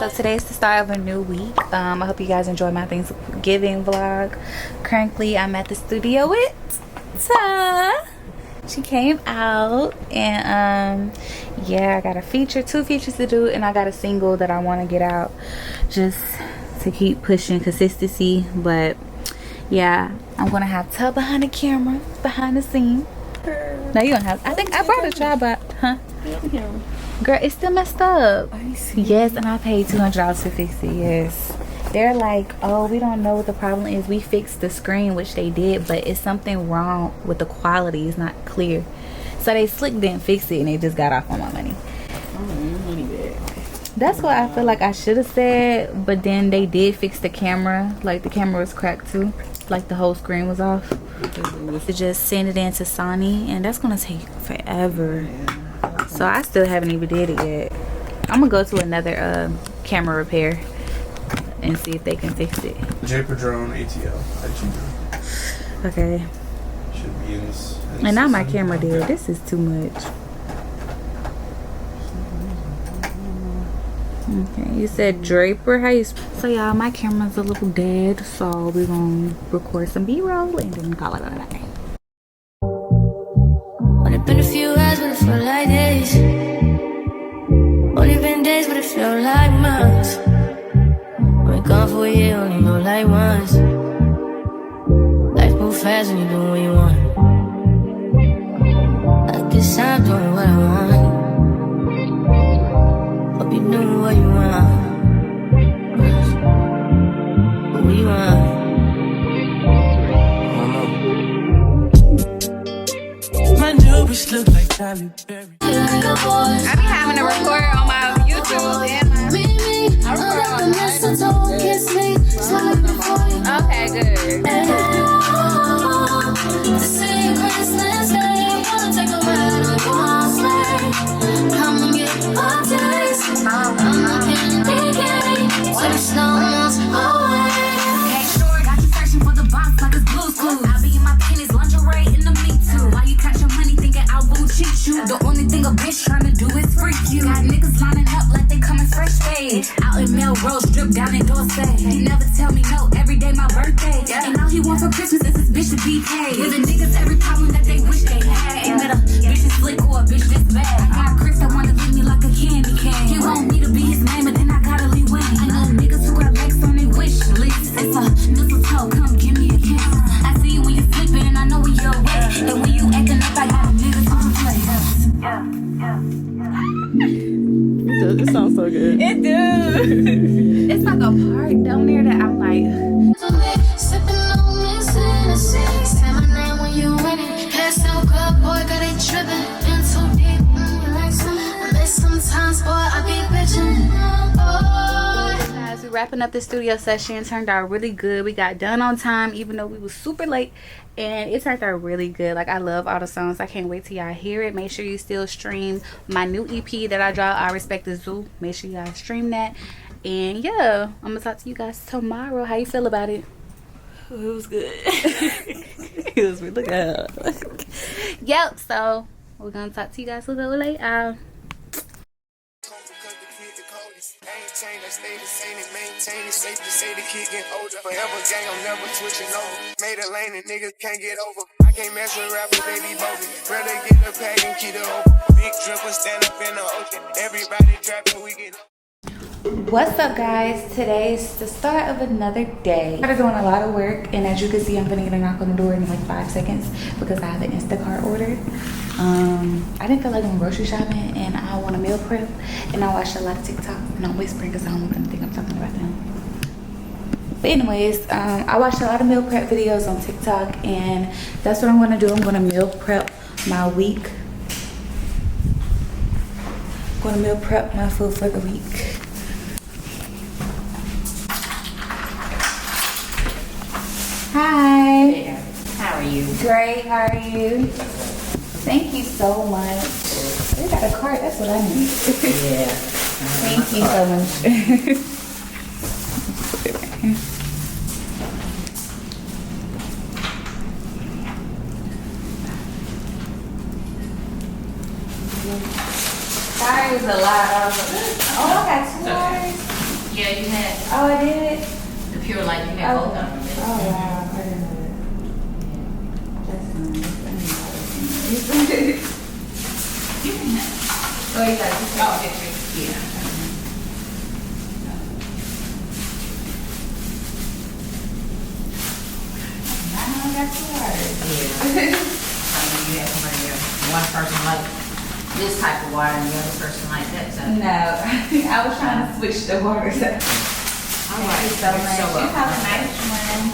So today's the start of a new week. I hope you guys enjoy my Thanksgiving vlog. Currently I'm at the studio with Ta. She came out and yeah, I got two features to do, and I got a single that I want to get out just to keep pushing consistency. But yeah, I'm gonna have Ta behind the camera, behind the scene. No, you don't have. I think I brought a tripod, huh? Girl, it's still messed up. Yes, and I paid $200 to fix it. Yes, they're like, oh, we don't know what the problem is. We fixed the screen, which they did, but it's something wrong with the quality. It's not clear. So they slick didn't fix it, and they just got off on my money. That's what I feel like I should have said, but then they did fix the camera. Like the camera was cracked too. Like the whole screen was off. To just send it in to Sony, and that's gonna take forever. So I still haven't even did it yet. I'm gonna go to another camera repair and see if they can fix it. J Padron ATL. Okay. Should be in this. And now my camera dead. This is too much. Okay, you said Draper. How you? So y'all, my camera's a little dead, so we're gonna record some B-roll and then call it a night. Only been a few hours, but it felt like days. Only been days, but it felt like months. Been gone for a year, only know like once. Life moves fast when you do what you want. I guess I'm doing what I want. Hope you doing what you want. What you want? My new bitch look like Tyler Perry. I be having to record on my YouTube and my... Okay, good. The only thing a bitch tryna do is freak you. Got niggas lining up like they coming fresh fade. Out in Melrose, drip down in Dorset. He never tell me no, every day my birthday. And all he want for Christmas is his bitch to be paid. Giving niggas every problem that they wish they had. Ain't that a bitch is slick or a bitch that's bad. I got Chris that wanna leave me like a candy can. He want me to be his man, but then I gotta leave win. I know niggas who got Lexx on their wish list. It's a mistletoe, come give me a kiss. I see you when you flipping, and I know when you're wet. And when you acting up, I got niggas on the play. It sounds so good. It do. It's like a part down there that I'm like... Sipping on this Hennessy. Say my name when you winning. Head so good, boy, got it tripping. In too deep, you like some. But sometimes, boy, I be bitching. Guys, we're wrapping up the studio session. Turned out really good. We got done on time, even though we was super late. And it turned out really good. Like, I love all the songs. I can't wait till y'all hear it. Make sure you still stream my new EP that I dropped, I Respect the Zoo. Make sure you guys stream that. And yeah, I'm gonna talk to you guys tomorrow. How you feel about it? It was good. It was really good. Yep, so we're gonna talk to you guys a little later. Maintain, I stay the same and maintain it. Safe to say the kid get older. Forever gang, I'm never switching over. Made a lane and niggas can't get over. I can't mess with rappers, they be bogus. Rather get the pack and keep it open. Big dripper, stand up in the ocean. Everybody trapping, we get. What's up, guys? Today's the start of another day. I'm doing a lot of work, and as you can see, I'm gonna get a knock on the door in like 5 seconds because I have an Instacart order. I didn't feel like going grocery shopping, and I want a meal prep, and I watched a lot of TikTok, and I'm whispering because I don't want them to think I'm talking about them. But anyways, I watched a lot of meal prep videos on TikTok, and that's what I'm gonna do. I'm gonna meal prep my week. I'm gonna meal prep my food for the week. Hi. Yeah. How are you? Great, how are you? Thank you so much. We got a cart, that's what I need. Yeah. Thank you so much. Sorry, it was a lot. I was like, oh, I got 2 hours. Yeah, you had Oh, I did? the pure light. You had both of them. Oh, wow. I didn't know that. That's nice. You can have. Oh, you got to take Oh, pictures. yeah. Wow, that's hard. Yeah. I mean, you have somebody else. One person like this type of water and the other person like that. So. No, I was trying to switch the waters up. All right. So much. So, You have a nice one.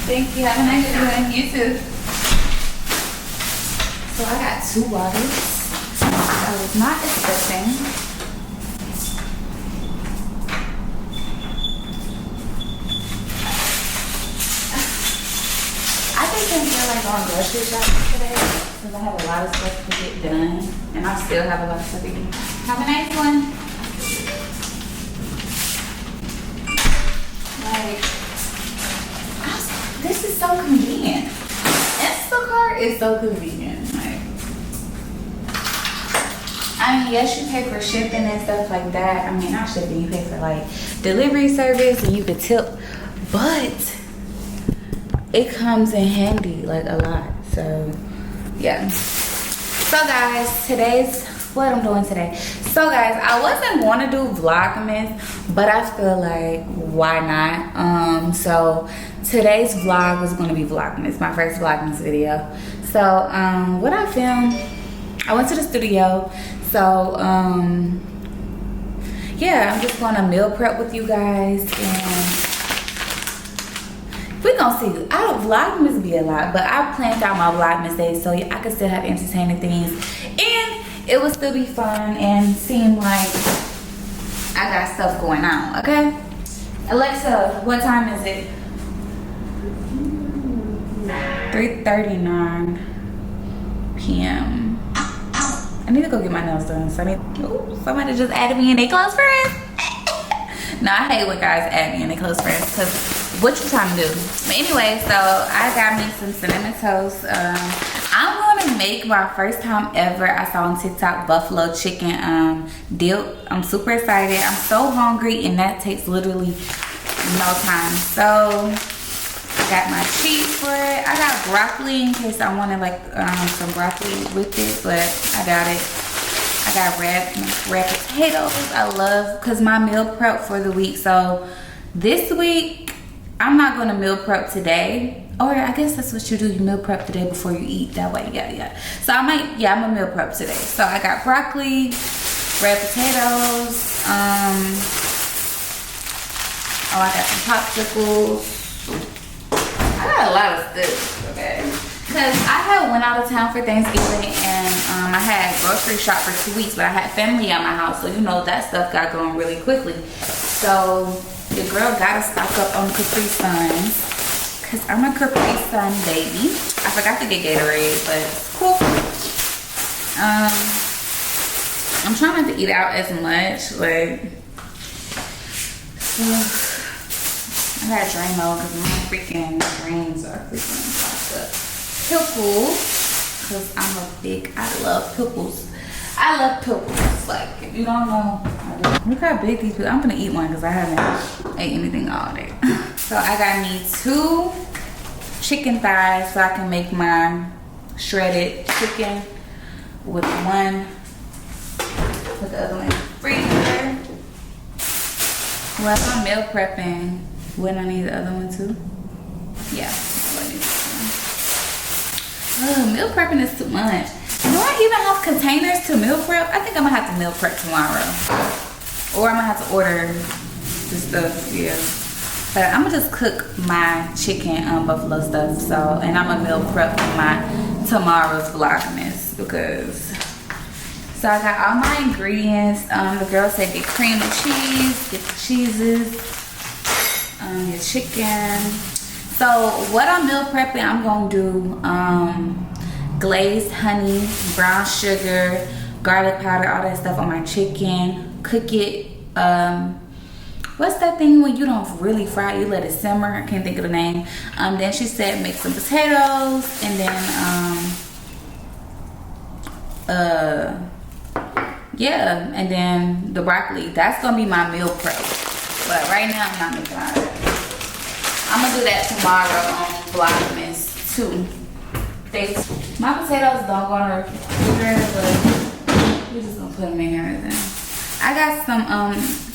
Thank you. Have a nice one. You too. So I got 2 waters. I was not expecting. I just didn't feel like going grocery shopping today because I have a lot of stuff to get done, and I still have a lot of stuff to get. Have a nice one. Like, this is so convenient. Instacart is so convenient. Like, I mean, yes, you pay for shipping and stuff like that. I mean, not shipping, you pay for like delivery service and you can tip, but it comes in handy like a lot. So yeah. So guys, today's what I'm doing today. So guys, I wasn't going to do Vlogmas, but I feel like why not? So today's vlog was going to be Vlogmas, my first Vlogmas video. So what I filmed, I went to the studio. So yeah, I'm just going to meal prep with you guys, and we're gonna see. I don't Vlogmas be a lot, but I planned out my Vlogmas days so I could still have entertaining things, and it would still be fun and seem like I got stuff going on. Okay, Alexa, what time is it? 3:39 p.m. I need to go get my nails done. So I need. Ooh, somebody just added me in their close friends. No, I hate when guys add me in their close friends because what you trying to do? But anyway, so I got me some cinnamon toast. I'm gonna make my first time ever, I saw on TikTok, buffalo chicken dip. I'm super excited. I'm so hungry, and that takes literally no time. So I got my cheese for it. I got broccoli in case I wanted like some broccoli with it, but I got it. I got red potatoes. I love, cause my meal prep for the week. So this week I'm not gonna meal prep today. Or I guess that's what you do. You meal prep the day before you eat. That way, yeah. So I might, I'm gonna meal prep today. So I got broccoli, red potatoes. Oh, I got some popsicles. I got a lot of stuff, okay? Cause I had went out of town for Thanksgiving, and I had grocery shop for 2 weeks, but I had family at my house, so you know that stuff got going really quickly. So the girl gotta stock up on Capri Suns, cause I'm a Capri Sun baby. I forgot to get Gatorade, but it's cool. I'm trying not to eat out as much, like. I gotta drain though, cause my freaking brains are freaking fucked up. Pickles, cause I love pickles. I love pickles. Like, if you don't know, look how big these pickles. I'm gonna eat one because I haven't ate anything all day. So I got me 2 chicken thighs so I can make my shredded chicken with one. Put the other one in the freezer. Well, if I'm meal prepping, wouldn't I need the other one too? Yeah, I need this one. Meal prepping is too much. Do I even have containers to meal prep? I think I'm gonna have to meal prep tomorrow. Or I'm gonna have to order the stuff, yeah. But I'm gonna just cook my chicken buffalo stuff. So, and I'm gonna meal prep for my tomorrow's Vlogmas because. So I got all my ingredients. The girl said get cream and cheese, get the cheeses, your chicken. So what I'm meal prepping, I'm gonna do glazed honey, brown sugar, garlic powder, all that stuff on my chicken. Cook it. What's that thing when you don't really fry it, you let it simmer? I can't think of the name. Then she said make some potatoes, and then yeah, and then the broccoli, that's gonna be my meal prep. But right now I'm not making all that. I'm gonna do that tomorrow on Vlogmas too. My potatoes don't go in the refrigerator, but we're just gonna put them in here then. I got some,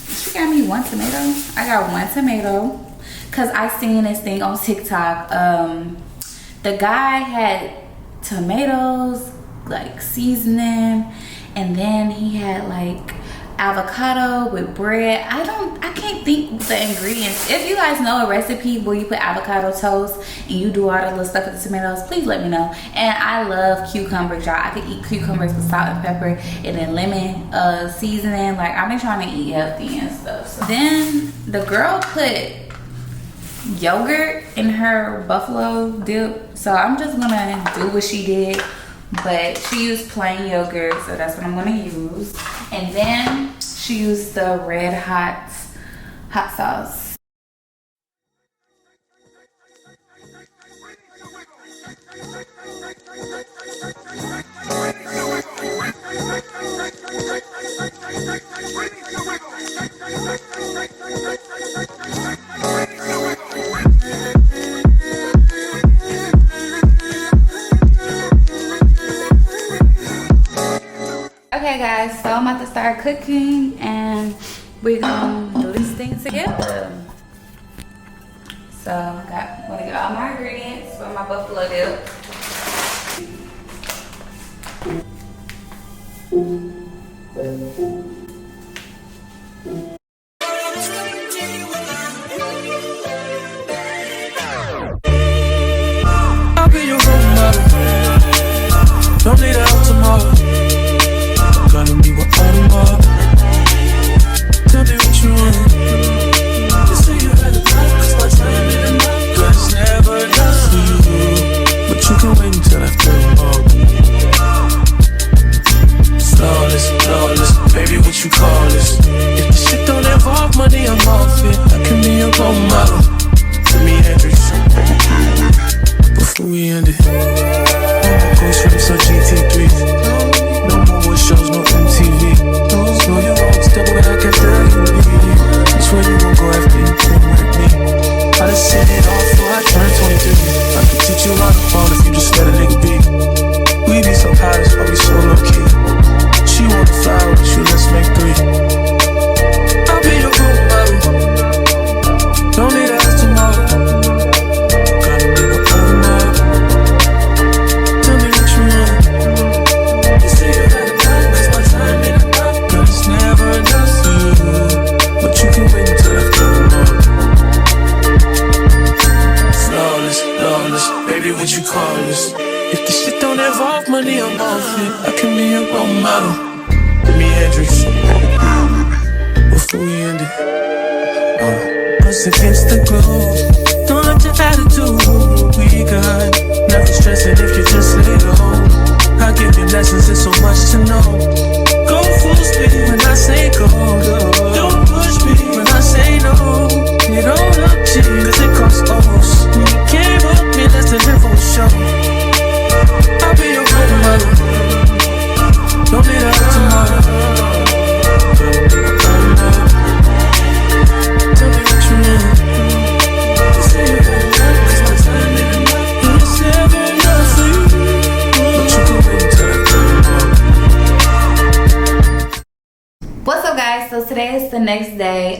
she got me 1 tomato. I got 1 tomato, cause I seen this thing on TikTok. The guy had tomatoes, like seasoning, and then he had like avocado with bread. I can't think the ingredients. If you guys know a recipe where you put avocado toast and you do all the little stuff with the tomatoes, please let me know. And I love cucumbers, y'all. I could eat cucumbers with salt and pepper and then lemon seasoning. Like, I've been trying to eat healthy and stuff. So then the girl put yogurt in her buffalo dip, so I'm just gonna do what she did, but she used plain yogurt, so that's what I'm gonna use. And then she used the red hot sauce. Okay guys, so I'm about to start cooking and we're gonna do this thing together. So wanna get all my ingredients for my buffalo dip. I'll be your role model. Don't need out tomorrow. Gonna be what I'm up. Tell me what you want. You say you had a life, cause my time ain't enough. Cause it's never enough for you. But you can wait until after the morning. Flawless, baby, what you call this? If the shit don't involve money, I'm off it. I can be your role model. Jimi Hendrix. Before we end it, no more ghost rips or GT3s. No more wood shows, no MTV. So you won't step away, I can tell you leave. That's where you won't go after you come with me. I done set it off before I turned 23. I can teach you how to fall if you just let a nigga be. We be so high, that's why we so low-key. She wanna fly with you, let's make 3. I'll be your role model. Don't need ass tomorrow. Gotta be what I'm up. Tell me what you want. You say you had a time, cause my time ain't enough. But it's never enough for you. But you can wait until after the morning. Flawless, baby, what you call this? If the shit don't involve money, I'm off it. I can be your role model. Jimi Hendrix. Before we end it, us against the globe. Don't let your attitude we got. Never stressing if you just lay low. I'll give you lessons, there's so much to know. Go full speed when I say go. Don't push me when I say no. You don't look cheap, cause it costs O's. You can't book me, let's deliver a show. I'll be your role model. Don't need out tomorrow. Tell me what you want. You say you had enough, cause my time ain't enough. It's never enough for you. But you can wait until I come. What's up guys? So today is the next day.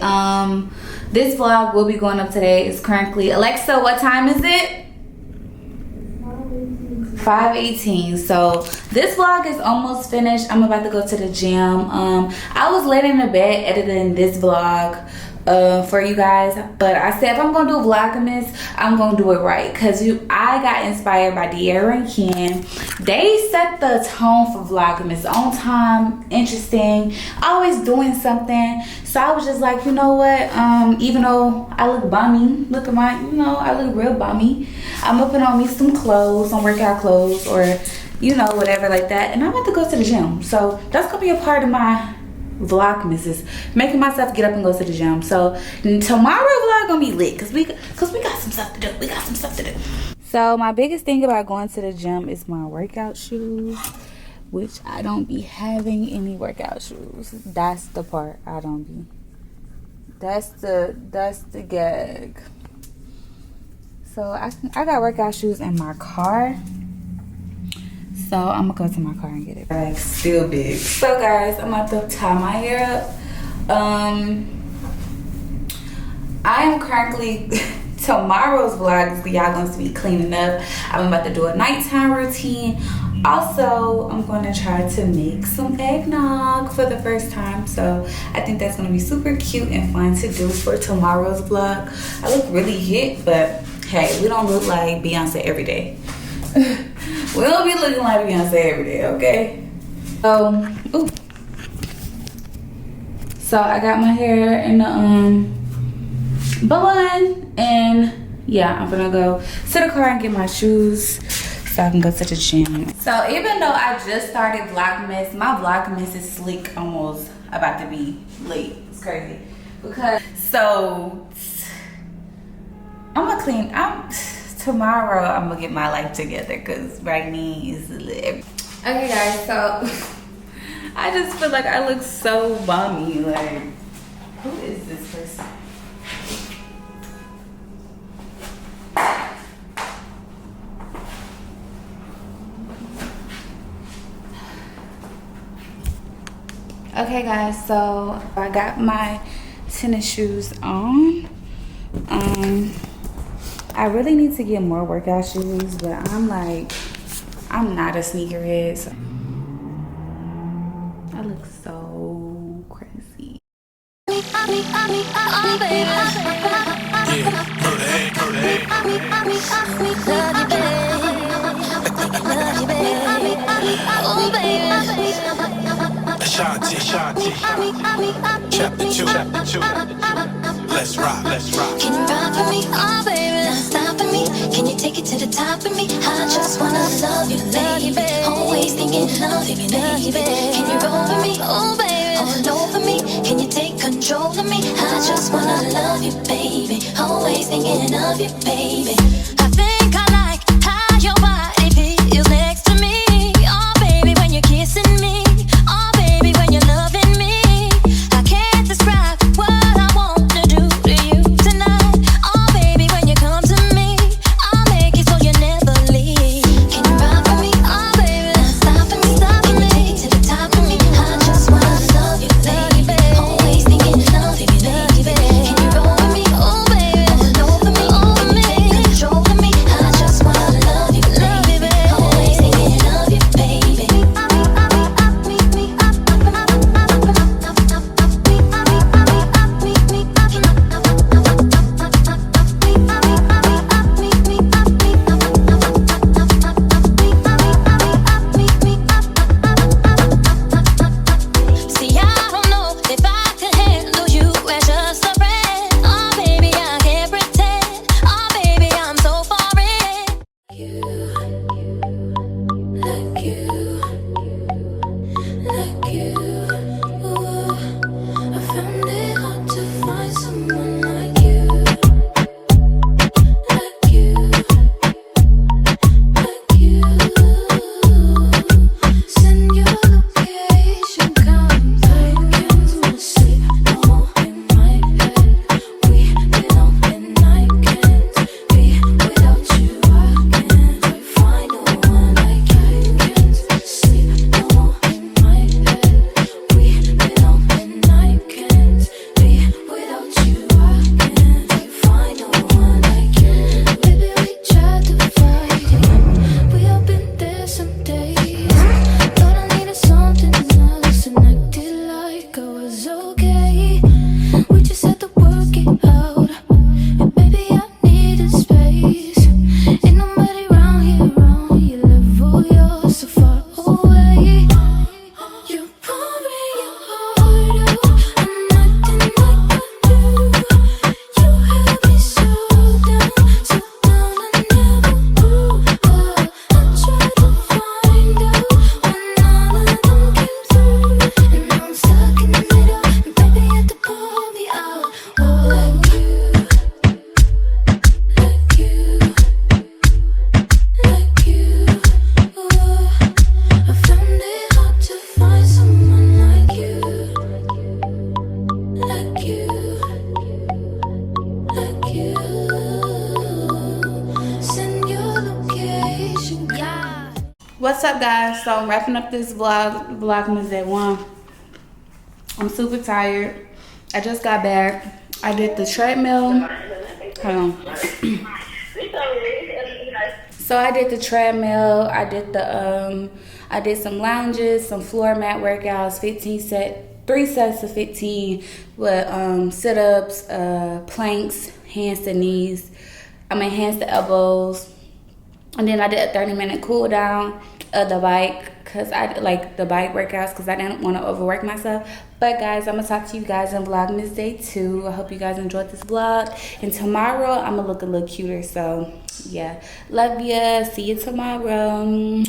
This vlog will be going up today. It's currently, Alexa, what time is it? 5:18. So this vlog is almost finished. I'm about to go to the gym. I was laying in the bed editing this vlog for you guys, but I said if I'm gonna do Vlogmas, I'm gonna do it right, because I got inspired by De'Ara and Ken. They set the tone for Vlogmas. On time, interesting, always doing something. So I was just like, you know what, even though I look bummy, look at my, you know, I look real bummy, I'm gonna put on me some clothes, some workout clothes, or you know, whatever like that, and I'm about to go to the gym. So that's gonna be a part of my Vlogmas, is making myself get up and go to the gym. So tomorrow vlog gonna be lit, cause we got some stuff to do. We got some stuff to do. So my biggest thing about going to the gym is my workout shoes. which I don't be having any workout shoes. That's the part I don't be. That's the gag. So I got workout shoes in my car. So I'm gonna go to my car and get it. Like still big. So guys, I'm about to tie my hair up. I am currently tomorrow's vlog is y'all going to be cleaning up. I'm about to do a nighttime routine. Also, I'm going to try to make some eggnog for the first time. So I think that's going to be super cute and fun to do for tomorrow's vlog. I look really hit, but hey, we don't look like Beyonce every day. We don't be looking like Beyonce every day, okay? So I got my hair in the bun, and yeah, I'm gonna go to the car and get my shoes so I can go to the gym. So even though I just started Vlogmas, my Vlogmas is slick almost about to be late. It's crazy because I'm gonna clean. Tomorrow I'm gonna get my life together because right now is lit. Okay guys, so I just feel like I look so bummy. Like, who is this person? Okay guys, so I got my tennis shoes on. I really need to get more workout shoes, but I'm not a sneakerhead, so I look so crazy. Shanti, chapter 2. Let's rock. Can you ride for me? Oh, baby, not stopping me. Can you take it to the top of me? I just wanna love you, baby. Always thinking of you, baby. Can you roll with me? Oh, baby, all over me. Can you take control of me? I just wanna love you, baby. Always thinking of you, baby. I think I like how your body feels next to me. Oh, baby, when you're kissing me. Oh, baby, when you're loving me. I can't describe what I want to do to you tonight. Oh, baby, when you come to me, I'll make it so you never leave. Can you ride for me? Oh, baby, not stopping me. Can you take it to the top of me? I just wanna love you, baby. Always thinking of you, baby. Can you roll with me? Oh, baby, all over me, take control of me. what's up, guys? So I'm wrapping up this Vlogmas at 1. I'm super tired. I just got back. I did the treadmill. Hold on. So I did the treadmill. I did some lounges, some floor mat workouts, 3 sets of 15 with sit-ups, planks, hands to knees. Hands to elbows. And then I did a 30-minute cool down of the bike, because I like the bike workouts because I didn't want to overwork myself. But guys, I'm gonna talk to you guys in Vlogmas Day 2. I hope you guys enjoyed this vlog. And tomorrow I'm gonna look a little cuter. So yeah, love ya. See you tomorrow.